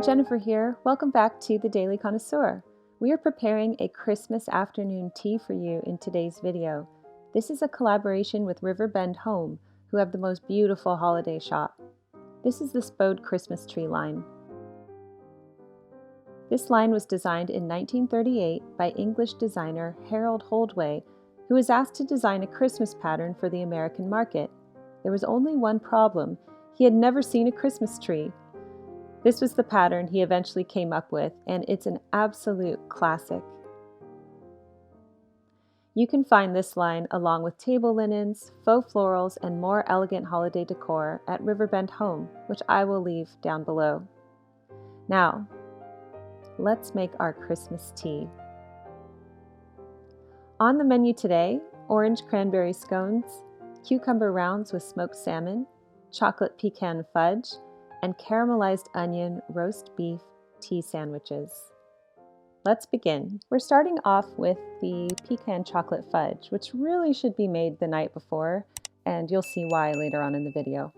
Jennifer here. Welcome back to the Daily Connoisseur. We are preparing a Christmas afternoon tea for you in today's video. This is a collaboration with Riverbend Home, who have the most beautiful holiday shop. This is the Spode Christmas Tree line. This line was designed in 1938 by English designer Harold Holdway, who was asked to design a Christmas pattern for the American market. There was only one problem: he had never seen a Christmas tree. This was the pattern he eventually came up with, and it's an absolute classic. You can find this line along with table linens, faux florals, and more elegant holiday decor at Riverbend Home, which I will leave down below. Now, let's make our Christmas tea. On the menu today, orange cranberry scones, cucumber rounds with smoked salmon, chocolate pecan fudge, and caramelized onion roast beef tea sandwiches. Let's begin. We're starting off with the pecan chocolate fudge, which really should be made the night before, and you'll see why later on in the video.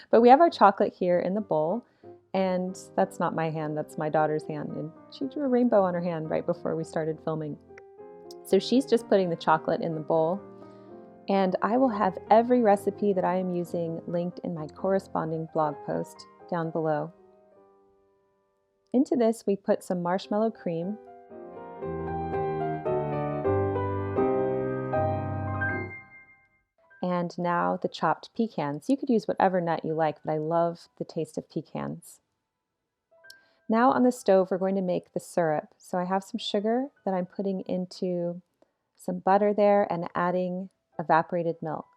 But we have our chocolate here in the bowl, and that's not my hand, that's my daughter's hand, and she drew a rainbow on her hand right before we started filming. So she's just putting the chocolate in the bowl, and I will have every recipe that I am using linked in my corresponding blog post down below. Into this we put some marshmallow cream, and now the chopped pecans. You could use whatever nut you like, but I love the taste of pecans. Now on the stove we're going to make the syrup. So I have some sugar that I'm putting into some butter there and adding evaporated milk.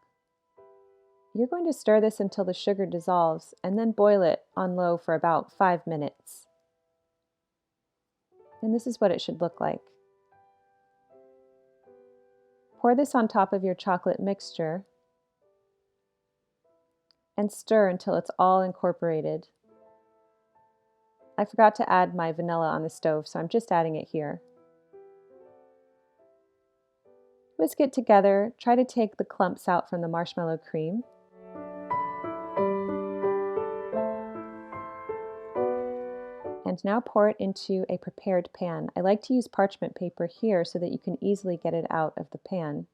You're going to stir this until the sugar dissolves and then boil it on low for about 5 minutes. And this is what it should look like. Pour this on top of your chocolate mixture and stir until it's all incorporated. I forgot to add my vanilla on the stove, so I'm just adding it here. Whisk it together. Try to take the clumps out from the marshmallow cream. And now pour it into a prepared pan. I like to use parchment paper here so that you can easily get it out of the pan.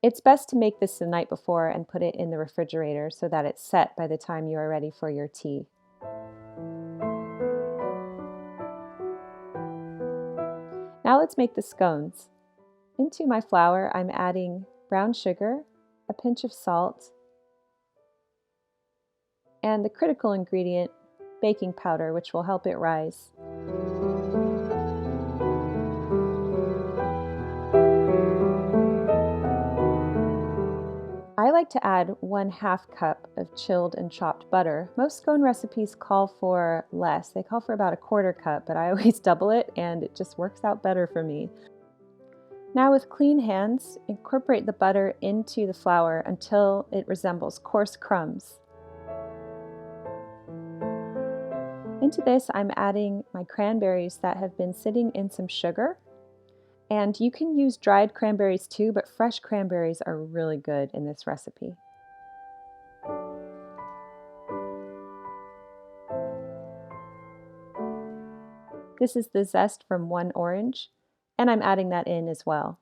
It's best to make this the night before and put it in the refrigerator so that it's set by the time you are ready for your tea. Now let's make the scones. Into my flour, I'm adding brown sugar, a pinch of salt, and the critical ingredient, baking powder, which will help it rise. I like to add 1/2 cup of chilled and chopped butter. Most scone recipes call for less. They call for about 1/4 cup, but I always double it and it just works out better for me. Now with clean hands, incorporate the butter into the flour until it resembles coarse crumbs. Into this, I'm adding my cranberries that have been sitting in some sugar. And you can use dried cranberries too, but fresh cranberries are really good in this recipe. This is the zest from one orange, and I'm adding that in as well.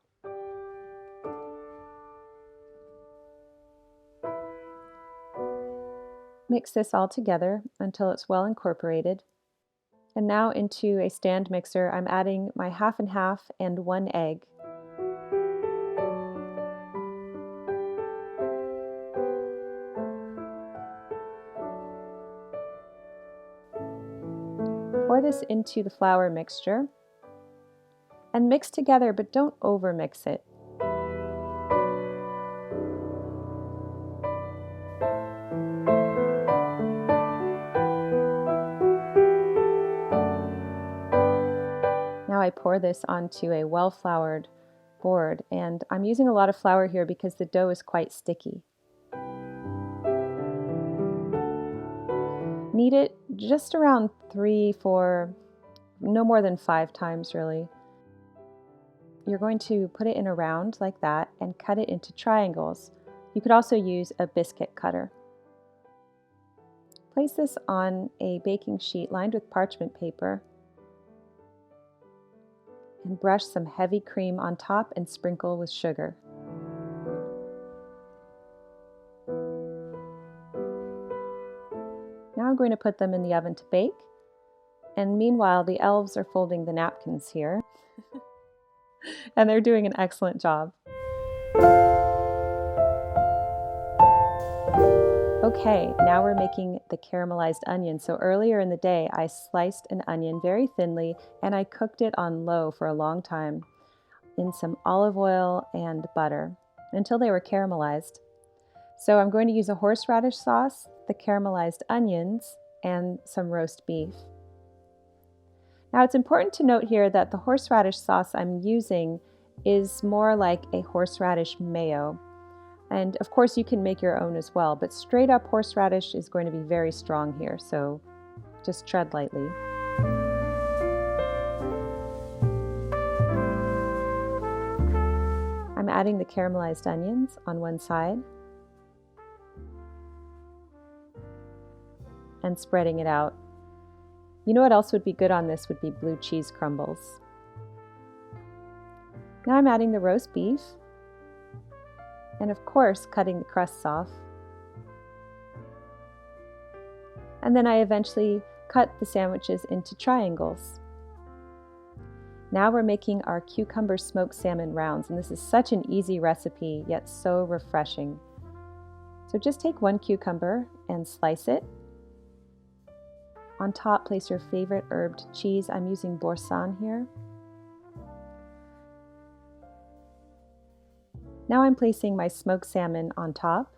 Mix this all together until it's well incorporated. And now into a stand mixer, I'm adding my 1/2 and 1/2 and 1 egg. Pour this into the flour mixture and mix together, but don't over mix it. Now I pour this onto a well-floured board, and I'm using a lot of flour here because the dough is quite sticky. Knead it just around 3, 4, no more than 5 times really. You're going to put it in a round like that and cut it into triangles. You could also use a biscuit cutter. Place this on a baking sheet lined with parchment paper and brush some heavy cream on top and sprinkle with sugar. Now I'm going to put them in the oven to bake, and meanwhile the elves are folding the napkins here and they're doing an excellent job. Okay, now we're making the caramelized onion. So earlier in the day, I sliced an onion very thinly and I cooked it on low for a long time in some olive oil and butter until they were caramelized. So I'm going to use a horseradish sauce, the caramelized onions, and some roast beef. Now it's important to note here that the horseradish sauce I'm using is more like a horseradish mayo. And of course you can make your own as well, but straight up horseradish is going to be very strong here, so just tread lightly. I'm adding the caramelized onions on one side and spreading it out. You know what else would be good on this would be blue cheese crumbles. Now I'm adding the roast beef, and of course cutting the crusts off. And then I eventually cut the sandwiches into triangles. Now we're making our cucumber smoked salmon rounds, and this is such an easy recipe, yet so refreshing. So just take one cucumber and slice it. On top, place your favorite herbed cheese. I'm using Boursin here. Now I'm placing my smoked salmon on top.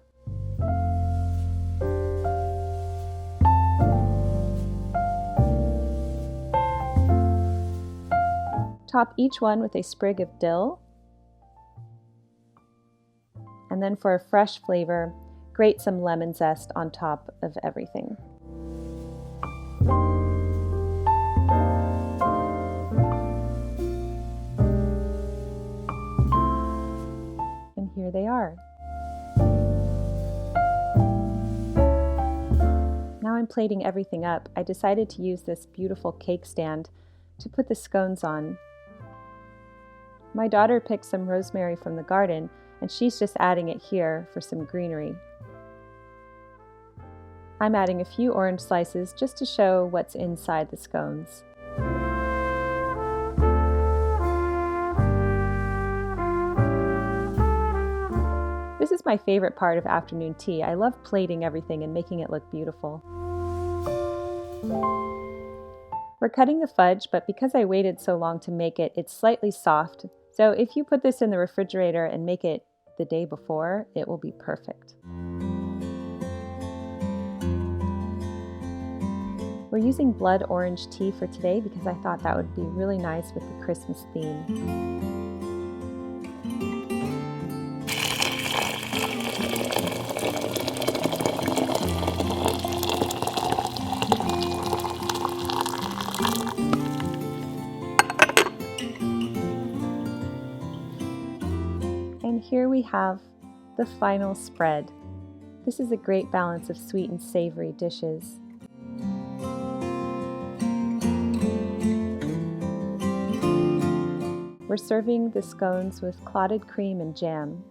Top each one with a sprig of dill. And then for a fresh flavor, grate some lemon zest on top of everything. And here they are. Now I'm plating everything up. I decided to use this beautiful cake stand to put the scones on. My daughter picked some rosemary from the garden, and she's just adding it here for some greenery. I'm adding a few orange slices just to show what's inside the scones. This is my favorite part of afternoon tea. I love plating everything and making it look beautiful. We're cutting the fudge, but because I waited so long to make it, it's slightly soft. So if you put this in the refrigerator and make it the day before, it will be perfect. We're using blood orange tea for today because I thought that would be really nice with the Christmas theme. And here we have the final spread. This is a great balance of sweet and savory dishes. We're serving the scones with clotted cream and jam.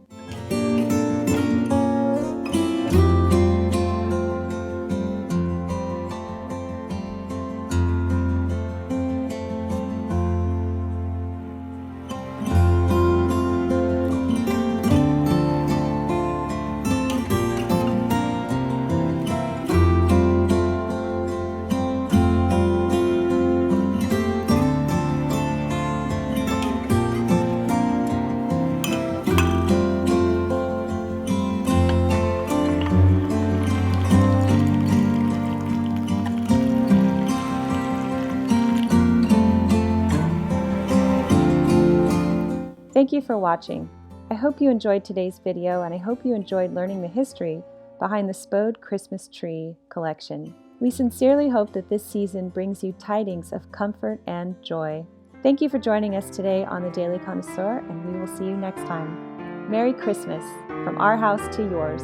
Thank you for watching. I hope you enjoyed today's video, and I hope you enjoyed learning the history behind the Spode Christmas Tree collection. We sincerely hope that this season brings you tidings of comfort and joy. Thank you for joining us today on the Daily Connoisseur, and we will see you next time. Merry Christmas from our house to yours.